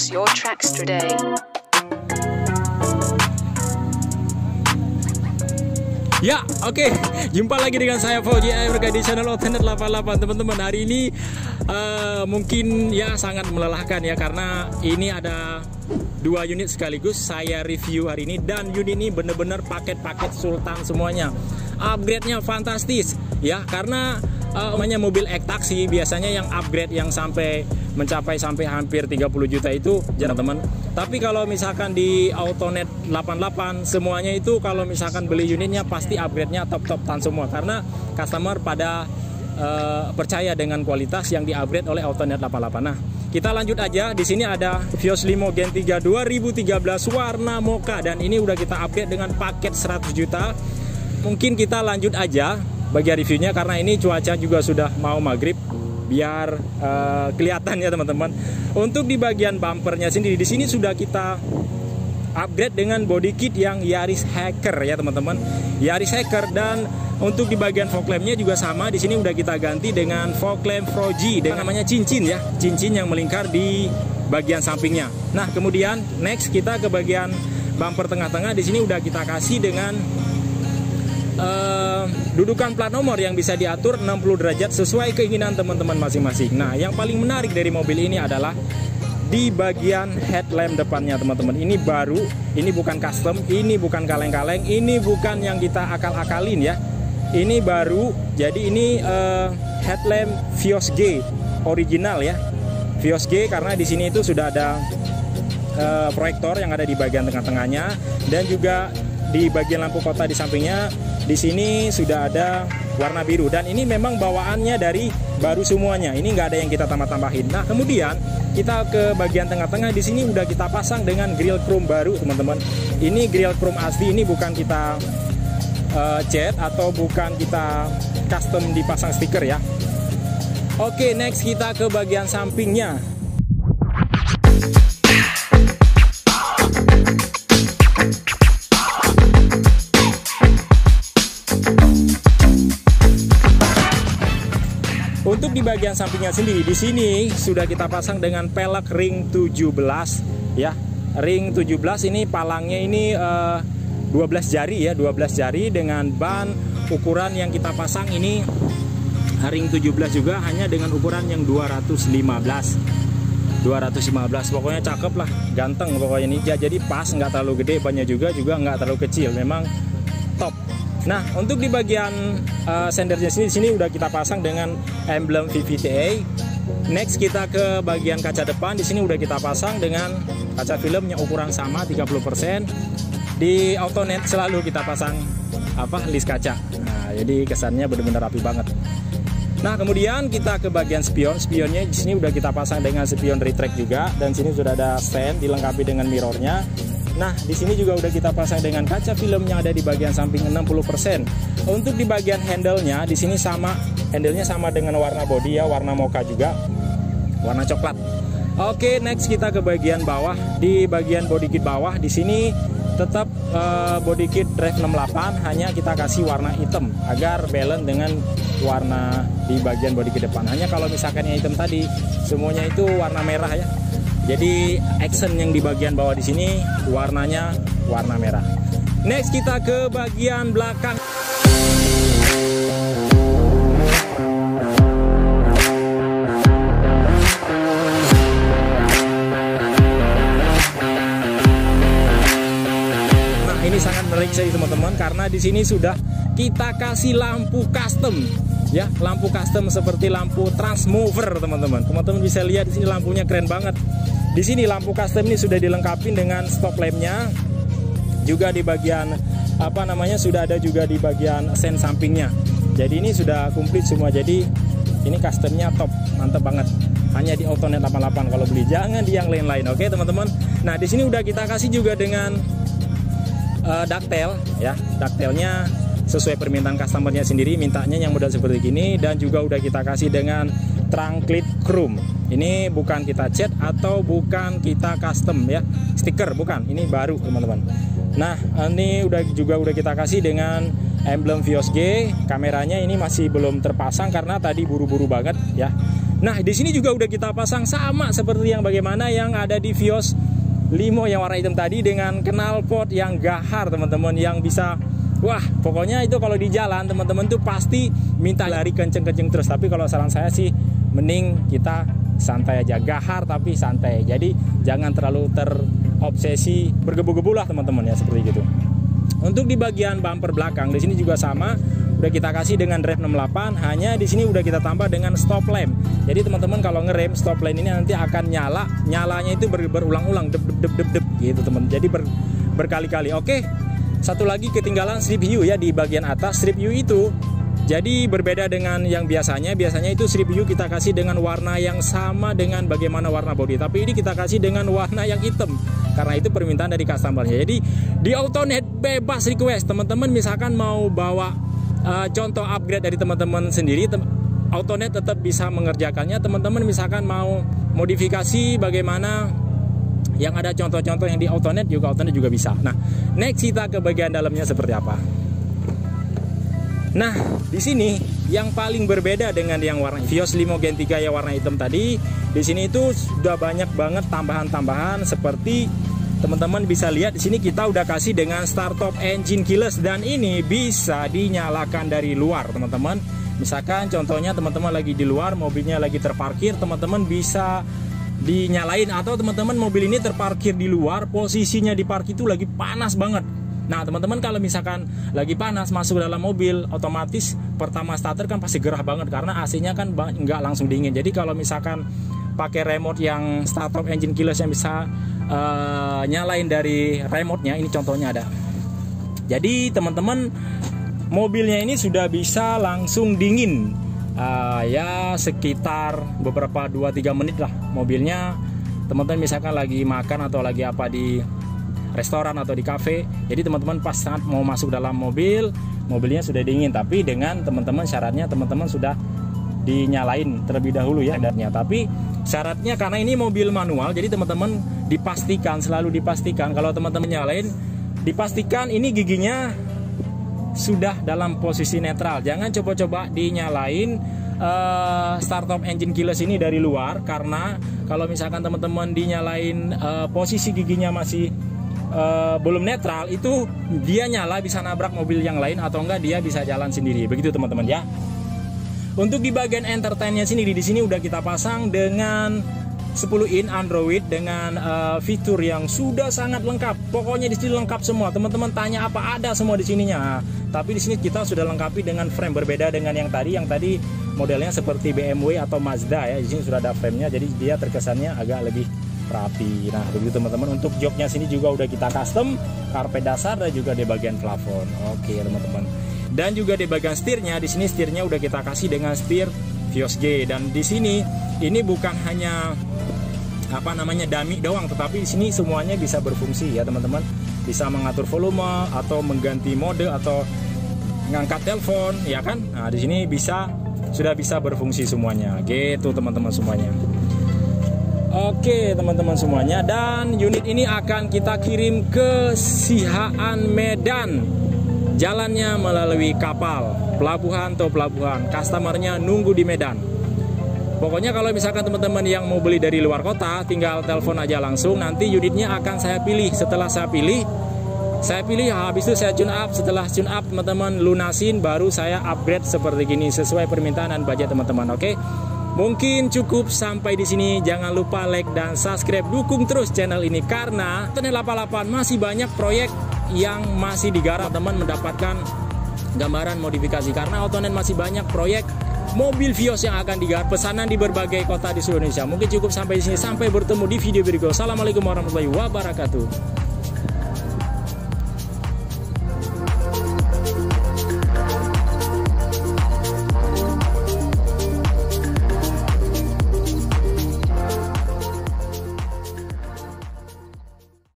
Choose your tracks today. Ya, oke. Jumpa lagi dengan saya Fauji Airga di channel Alternate 88. Teman-teman, hari ini mungkin ya sangat melelahkan ya, karena ini ada 2 unit sekaligus saya review hari ini, dan unit ini bener-bener paket-paket sultan semuanya. Upgrade-nya fantastis ya, karena namanya mobil ek-taksi biasanya yang upgrade yang mencapai hampir 30 juta itu jangan teman. Tapi kalau misalkan di Alternate 88 semuanya itu kalau misalkan beli unitnya pasti upgrade-nya top-topan semua, karena customer pada percaya dengan kualitas yang di-upgrade oleh Alternate 88. Nah, kita lanjut aja. Di sini ada Vios Limo Gen 3 2013 warna mocha, dan ini udah kita upgrade dengan paket 100 juta. Mungkin kita lanjut aja bagian reviewnya, karena ini cuaca juga sudah mau maghrib, biar kelihatan ya teman-teman. Untuk di bagian bumpernya sendiri, di sini sudah kita upgrade dengan body kit yang Yaris Hacker ya teman-teman, Yaris Hacker. Dan untuk di bagian fog lampnya juga sama, di sini udah kita ganti dengan fog lamp Froji dengan namanya cincin ya, cincin yang melingkar di bagian sampingnya. Nah, kemudian next kita ke bagian bumper tengah-tengah. Di sini udah kita kasih dengan dudukan plat nomor yang bisa diatur 60 derajat sesuai keinginan teman-teman masing-masing. Nah, yang paling menarik dari mobil ini adalah di bagian headlamp depannya teman-teman. Ini baru, ini bukan custom, ini bukan kaleng-kaleng, ini bukan yang kita akal-akalin ya. Ini baru, jadi ini headlamp Vios G original ya, Vios G, karena di sini itu sudah ada proyektor yang ada di bagian tengah-tengahnya, dan juga di bagian lampu kota di sampingnya. Di sini sudah ada warna biru, dan ini memang bawaannya dari baru semuanya. Ini nggak ada yang kita tambah-tambahin. Nah, kemudian kita ke bagian tengah-tengah. Di sini udah kita pasang dengan grill chrome baru, teman-teman. Ini grill chrome asli. Ini bukan kita cat atau bukan kita custom dipasang stiker ya. Oke, next kita ke bagian sampingnya. Untuk di bagian sampingnya sendiri, di sini sudah kita pasang dengan pelek ring 17 ya. Ring 17 ini palangnya ini 12 jari ya, 12 jari, dengan ban ukuran yang kita pasang ini ring 17 juga, hanya dengan ukuran yang 215. Pokoknya cakep lah, ganteng pokoknya ini. Jadi pas, nggak terlalu gede, bannya juga nggak terlalu kecil, memang top. Nah, untuk di bagian sendernya sini udah kita pasang dengan emblem VVTA. Next kita ke bagian kaca depan. Di sini udah kita pasang dengan kaca film yang ukuran sama 30%. Di Alternate selalu kita pasang list kaca. Nah, jadi kesannya benar-benar rapi banget. Nah, kemudian kita ke bagian spion. Spionnya di sini udah kita pasang dengan spion retract juga, dan sini sudah ada stand dilengkapi dengan mirrornya. Nah, di sini juga udah kita pasang dengan kaca film yang ada di bagian samping 60%. Untuk di bagian handle-nya di sini sama, handle-nya sama dengan warna body ya, warna mocha juga, warna coklat. Oke, next kita ke bagian bawah. Di bagian body kit bawah di sini tetap body kit Rev 68, hanya kita kasih warna hitam agar balance dengan warna di bagian body kit depan. Hanya kalau misalkan yang hitam tadi semuanya itu warna merah ya. Jadi accent yang di bagian bawah di sini warnanya warna merah. Next kita ke bagian belakang. Nah, ini sangat menarik sih teman-teman, karena di sini sudah kita kasih lampu custom ya, lampu custom seperti lampu transmover teman-teman. Teman-teman bisa lihat di sini lampunya keren banget. Di sini lampu custom ini sudah dilengkapi dengan stop lampnya, juga di bagian sudah ada juga di bagian sen sampingnya. Jadi ini sudah komplit semua. Jadi ini customnya top, mantep banget. Hanya di Alternate 88 kalau beli, jangan di yang lain-lain. Oke teman-teman. Nah, di sini udah kita kasih juga dengan ductile ya, ductile-nya sesuai permintaan customernya sendiri, mintanya yang model seperti gini. Dan juga udah kita kasih dengan trunk lid chrome. Ini bukan kita cat atau bukan kita custom ya, stiker bukan, ini baru teman-teman. Nah, ini udah kita kasih dengan emblem Vios G. Kameranya ini masih belum terpasang karena tadi buru-buru banget ya. Nah, di sini juga udah kita pasang sama seperti yang bagaimana yang ada di Vios Limo yang warna hitam tadi, dengan knalpot yang gahar teman-teman, yang bisa, wah pokoknya itu kalau di jalan teman-teman tuh pasti minta lari kenceng-kenceng terus. Tapi kalau saran saya sih mending kita santai aja, gahar tapi santai. Jadi jangan terlalu terobsesi bergebu-gebu lah teman-teman ya, seperti gitu. Untuk di bagian bumper belakang di sini juga sama, udah kita kasih dengan drive 68, hanya di sini udah kita tambah dengan stop lamp. Jadi teman-teman kalau ngerem, stop lamp ini nanti akan nyalanya itu berulang-ulang, dep gitu teman. Jadi berkali-kali. Oke. Satu lagi ketinggalan strip view ya di bagian atas. Strip view itu jadi berbeda dengan yang biasanya. Biasanya itu strip view kita kasih dengan warna yang sama dengan bagaimana warna bodi, tapi ini kita kasih dengan warna yang hitam karena itu permintaan dari customer-nya. Jadi di Autonet bebas request. Teman-teman misalkan mau bawa contoh upgrade dari teman-teman sendiri, Autonet tetap bisa mengerjakannya. Teman-teman misalkan mau modifikasi bagaimana yang ada contoh-contoh yang di Autonet juga bisa. Nah, next kita ke bagian dalamnya seperti apa. Nah, di sini yang paling berbeda dengan yang warna Vios Limo Gen 3 yang warna hitam tadi, di sini itu sudah banyak banget tambahan-tambahan seperti teman-teman bisa lihat di sini kita udah kasih dengan start top engine keyless, dan ini bisa dinyalakan dari luar teman-teman. Misalkan contohnya teman-teman lagi di luar, mobilnya lagi terparkir, teman-teman bisa dinyalain, atau teman-teman mobil ini terparkir di luar, posisinya di parkir itu lagi panas banget. Nah teman-teman kalau misalkan lagi panas masuk dalam mobil, otomatis pertama starter kan pasti gerah banget karena AC-nya kan nggak langsung dingin. Jadi kalau misalkan pakai remote yang start top engine keyless yang bisa nyalain dari remote-nya, ini contohnya ada. Jadi teman-teman mobilnya ini sudah bisa langsung dingin. Ya sekitar beberapa 2-3 menit lah mobilnya. Teman-teman misalkan lagi makan atau lagi apa di restoran atau di cafe, jadi teman-teman pas saat mau masuk dalam mobil, mobilnya sudah dingin, tapi dengan teman-teman syaratnya teman-teman sudah dinyalain terlebih dahulu ya. Tapi syaratnya karena ini mobil manual, jadi teman-teman dipastikan, selalu dipastikan kalau teman-teman nyalain, dipastikan ini giginya sudah dalam posisi netral. Jangan coba-coba dinyalain start top engine keyless ini dari luar, karena kalau misalkan teman-teman dinyalain posisi giginya masih belum netral, itu dia nyala bisa nabrak mobil yang lain atau enggak dia bisa jalan sendiri. Begitu teman-teman ya. Untuk di bagian entertainnya sendiri, di sini udah kita pasang dengan 10 in Android dengan fitur yang sudah sangat lengkap. Pokoknya di sini lengkap semua. Teman-teman tanya apa, ada semua di sininya. Tapi di sini kita sudah lengkapi dengan frame, berbeda dengan yang tadi. Yang tadi modelnya seperti BMW atau Mazda ya. Di sini sudah ada frame-nya, jadi dia terkesannya agak lebih rapi. Nah begitu teman-teman. Untuk joknya sini juga udah kita custom, karpet dasar dan juga di bagian plafon. Oke teman-teman. Dan juga di bagian setirnya, di sini setirnya udah kita kasih dengan setir Vios G. Dan di sini ini bukan hanya apa namanya dummy doang, tetapi di sini semuanya bisa berfungsi ya teman-teman. Bisa mengatur volume atau mengganti mode atau ngangkat telepon ya kan. Nah di sini sudah bisa berfungsi semuanya. Gitu teman-teman semuanya. Oke teman-teman semuanya, dan unit ini akan kita kirim ke Sihaan Medan. Jalannya melalui kapal, pelabuhan atau pelabuhan. Customernya nunggu di Medan. Pokoknya kalau misalkan teman-teman yang mau beli dari luar kota, tinggal telepon aja langsung. Nanti unitnya akan saya pilih. Setelah saya pilih, habis itu saya tune up. Setelah tune up teman-teman lunasin, baru saya upgrade seperti gini sesuai permintaan dan budget teman-teman. Oke. Mungkin cukup sampai di sini. Jangan lupa like dan subscribe, dukung terus channel ini karena Autonet 88 masih banyak proyek yang masih digarap. Teman mendapatkan gambaran modifikasi karena Autonet masih banyak proyek mobil Vios yang akan digarap, pesanan di berbagai kota di seluruh Indonesia. Mungkin cukup sampai di sini. Sampai bertemu di video berikut. Assalamualaikum warahmatullahi wabarakatuh.